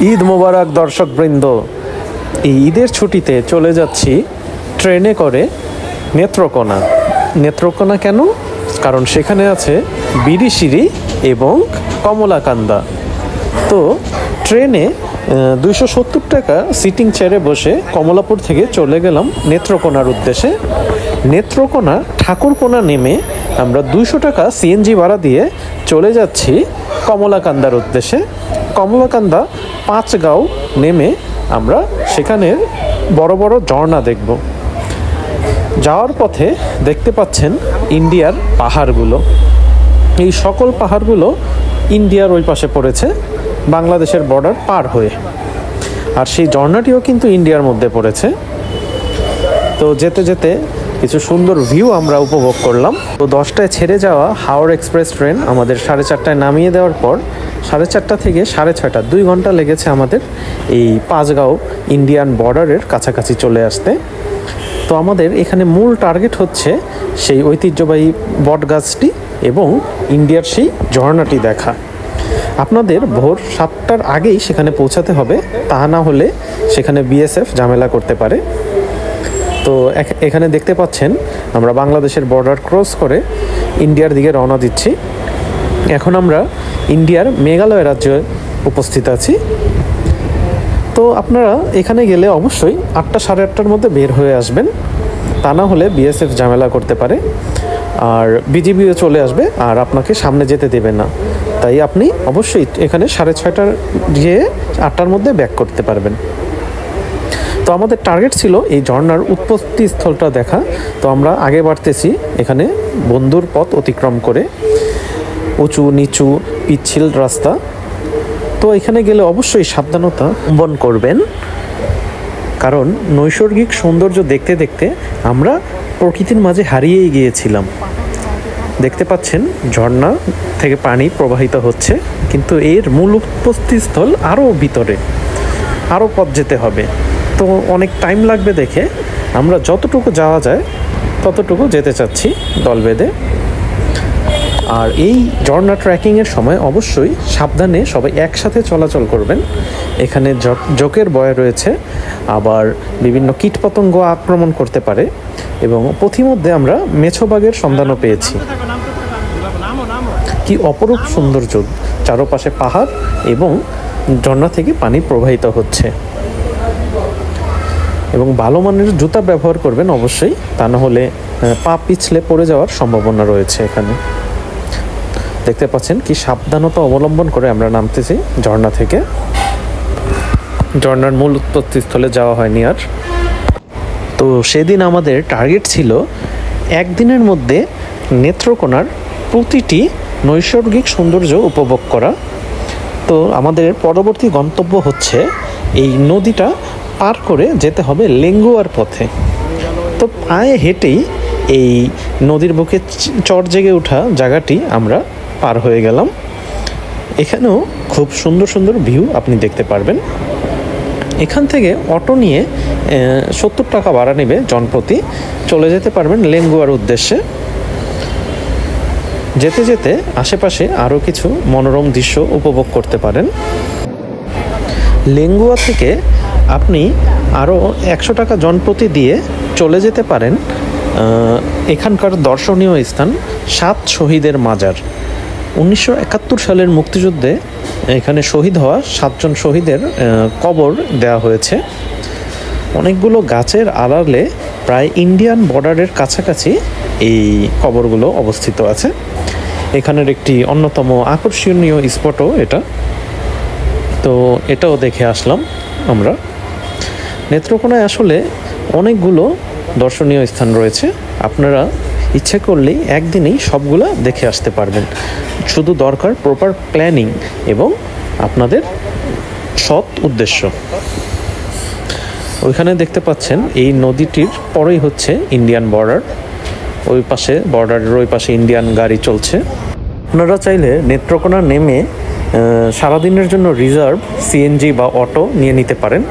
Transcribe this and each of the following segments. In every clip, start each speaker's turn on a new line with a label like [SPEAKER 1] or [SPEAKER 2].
[SPEAKER 1] ঈদ মোবারক দর্শকবৃন্দ। এই ঈদের ছুটিতে চলে যাচ্ছি ট্রেনে করে নেত্রকোনা। নেত্রকোনা কেন? কারণ সেখানে আছে বিরিশিরি এবং কমলাকান্দা। তো ট্রেনে 270 টাকা সিটিং চেয়ারে বসে কমলাপুর থেকে চলে গেলাম নেত্রকোনার উদ্দেশ্যে। নেত্রকোনা ঠাকুরকোনা নেমে আমরা 200 টাকা সিএনজি ভাড়া দিয়ে চলে যাচ্ছি কমলাকান্দার উদ্দেশ্যে। কমলাকান্দা 5 গাঁও নেমে আমরা সেখানের বড় বড় ঝর্ণা দেখব। যাওয়ার পথে দেখতে পাচ্ছেন ইন্ডিয়ার পাহাড়গুলো। এই সকল পাহাড়গুলো ইন্ডিয়ার ওই পাশে পড়েছে, বাংলাদেশের বর্ডার পার হয়ে। আর সেই ঝর্ণাটিও কিন্তু ইন্ডিয়ার মধ্যে পড়েছে। তো যেতে যেতে কিছু সুন্দর ভিউ আমরা উপভোগ করলাম। তো 10টায় ছেড়ে যাওয়া হাওড়া এক্সপ্রেস ট্রেন আমাদের 4:30টায় নামিয়ে দেওয়ার পর 4:30 থেকে 6:30 2 ঘন্টা লেগেছে আমাদের এই 5 গাঁও ইন্ডিয়ান বর্ডারের কাছাকাছি চলে আসতে। তো আমাদের এখানে মূল টার্গেট হচ্ছে সেই ঐতিহ্যবাহী বট গাছটি এবং ইন্ডিয়ার সেই ঝর্ণাটি দেখা। আপনাদের ভোর 7টার আগেই সেখানে পৌঁছাতে হবে, তা না হলে সেখানে বিএসএফ ঝামেলা করতে পারে। তো এখানে দেখতে পাচ্ছেন আমরা বাংলাদেশের বর্ডার ক্রস করে ইন্ডিয়ার দিকে রওনা দিচ্ছি। এখন আমরা ইন্ডিয়ার মেঘালয় রাজ্যে উপস্থিত আছি। তো আপনারা এখানে গেলে অবশ্যই 8টা 8:30টার মধ্যে বের হয়ে আসবেন, তা না হলে বিএসএফ ঝামেলা করতে পারে আর বিজিবিও চলে আসবে আর আপনাকে সামনে যেতে দেবে না। তাই আপনি অবশ্যই এখানে 6:30টার গিয়ে 8টার মধ্যে ব্যাক করতে পারবেন। তো আমাদের টার্গেট ছিল এই ঝর্ণার উৎপত্তি স্থলটা দেখা। তো আমরা আগে বাড়তেছি এখানে বন্ধুর পথ অতিক্রম করে, উঁচু নিচু পিচ্ছিল রাস্তা। তো এখানে গেলে অবশ্যই সাবধানতা অবলম্বন করবেন, কারণ নৈসর্গিক সৌন্দর্য দেখতে দেখতে আমরা প্রকৃতির মাঝে হারিয়েই গিয়েছিলাম। দেখতে পাচ্ছেন ঝর্ণা থেকে পানি প্রবাহিত হচ্ছে, কিন্তু এর মূল উৎপত্তিস্থল আরও ভিতরে, আরও পথ যেতে হবে। তো অনেক টাইম লাগবে দেখে আমরা যতটুকু যাওয়া যায় ততটুকু যেতে চাচ্ছি দল বেঁধে। আর এই ঝর্ণা ট্রেকিংয়ের সময় অবশ্যই সাবধানে সবাই একসাথে চলাচল করবেন। এখানে জোকের ভয় রয়েছে, আবার বিভিন্ন কীটপতঙ্গ আক্রমণ করতে পারে এবং পথিমধ্যে আমরা মেছোবাঘের সন্ধানও পেয়েছি। কি অপরূপ সৌন্দর্য, চারপাশে পাহাড় এবং ঝর্ণা থেকে পানি প্রবাহিত হচ্ছে। এবং ভালো মানের জুতা ব্যবহার করবেন অবশ্যই, তা না হলে পা পিছলে পড়ে যাওয়ার সম্ভাবনা রয়েছে। এখানে দেখতে পাচ্ছেন কি সাবধানতা অবলম্বন করে আমরা নামতেছি ঝর্ণা থেকে। ঝর্ণার মূল উৎপত্তিস্থলে যাওয়া হয়নি আর। তো সেদিন আমাদের টার্গেট ছিল একদিনের মধ্যে নেত্রকোনার প্রতিটি নৈসর্গিক সৌন্দর্য উপভোগ করা। তো আমাদের পরবর্তী গন্তব্য হচ্ছে এই নদীটা পার করে যেতে হবে লেঙ্গুয়ার পথে। তো পায়ে হেঁটেই এই নদীর বুকে চর জেগে ওঠা জায়গাটি আমরা পার হয়ে গেলাম। এখানেও খুব সুন্দর সুন্দর ভিউ আপনি দেখতে পারবেন। এখান থেকে অটো নিয়ে 70 টাকা ভাড়া নেবে জনপ্রতি, চলে যেতে পারবেন লেঙ্গুয়ার উদ্দেশ্যে। যেতে যেতে আশেপাশে আরও কিছু মনোরম দৃশ্য উপভোগ করতে পারেন। লেঙ্গুয়া থেকে আপনি আরও 100 টাকা জনপ্রতি দিয়ে চলে যেতে পারেন এখানকার দর্শনীয় স্থান 7 শহীদের মাজার। 1971 সালের মুক্তিযুদ্ধে এখানে শহীদ হওয়া 7 জন শহীদের কবর দেওয়া হয়েছে। অনেকগুলো গাছের আড়ালে প্রায় ইন্ডিয়ান বর্ডারের কাছাকাছি এই কবরগুলো অবস্থিত আছে। এখানের একটি অন্যতম আকর্ষণীয় স্পটও এটা। তো এটাও দেখে আসলাম আমরা। নেত্রকোনায় আসলে অনেকগুলো দর্শনীয় স্থান রয়েছে, আপনারা ইচ্ছে করলেই একদিনেই সবগুলা দেখে আসতে পারবেন। শুধু দরকার প্রপার প্ল্যানিং এবং আপনাদের সৎ উদ্দেশ্য। ওইখানে দেখতে পাচ্ছেন এই নদীটির পরেই হচ্ছে ইন্ডিয়ান বর্ডার। ওই পাশে বর্ডারের ওই পাশে ইন্ডিয়ান গাড়ি চলছে। আপনারা চাইলে নেত্রকোনা নেমে সারাদিনের জন্য রিজার্ভ সিএনজি বা অটো নিয়ে নিতে পারেন,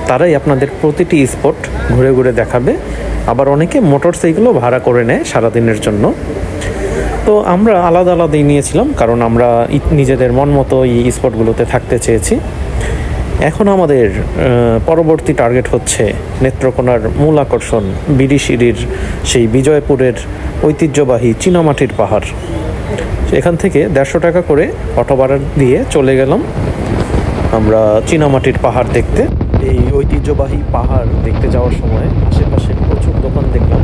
[SPEAKER 1] তারাই আপনাদের প্রতিটি স্পট ঘুরে ঘুরে দেখাবে। আবার অনেকে মোটরসাইকেলও ভাড়া করে নেয় সারাদিনের জন্য। তো আমরা আলাদা আলাদাই নিয়েছিলাম, কারণ আমরা নিজেদের মন মতো এই স্পটগুলোতে থাকতে চেয়েছি। এখন আমাদের পরবর্তী টার্গেট হচ্ছে নেত্রকোনার মূল আকর্ষণ বিডিসিরির সেই বিজয়পুরের ঐতিহ্যবাহী চীনামাটির পাহাড়। এখান থেকে 150 টাকা করে অটো ভাড়া দিয়ে চলে গেলাম আমরা চীনামাটির পাহাড় দেখতে। এই ঐতিহ্যবাহী পাহাড় দেখতে যাওয়ার সময় আশেপাশে প্রচুর দোকান দেখলাম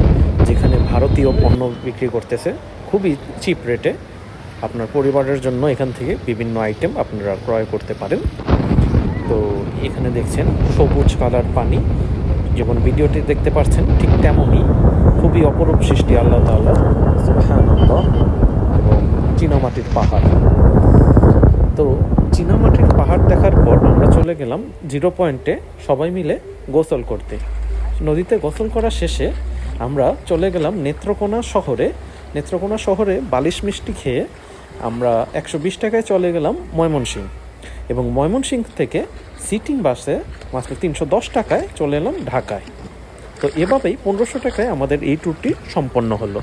[SPEAKER 1] যেখানে ভারতীয় পণ্য বিক্রি করতেছে খুবই চিপ রেটে। আপনার পরিবারের জন্য এখান থেকে বিভিন্ন আইটেম আপনারা ক্রয় করতে পারেন। তো এখানে দেখছেন সবুজ কালার পানি, যেমন ভিডিওটি দেখতে পাচ্ছেন ঠিক তেমনই খুবই অপরূপ সৃষ্টি আল্লাহ তাআলার, সুবহানাল্লাহ। এবং চীনামাটির পাহাড়, তো চীনামাটির পাহাড় দেখার পর আমরা চলে গেলাম 0 পয়েন্টে সবাই মিলে গোসল করতে। নদীতে গোসল করা শেষে আমরা চলে গেলাম নেত্রকোনা শহরে। নেত্রকোনা শহরে বালিশ মিষ্টি খেয়ে আমরা 120 টাকায় চলে গেলাম ময়মনসিংহ, এবং ময়মনসিংহ থেকে সিটিং বাসে মাত্র 310 টাকায় চলে এলাম ঢাকায়। তো এভাবেই 1500 টাকায় আমাদের এই ট্যুরটি সম্পন্ন হলো।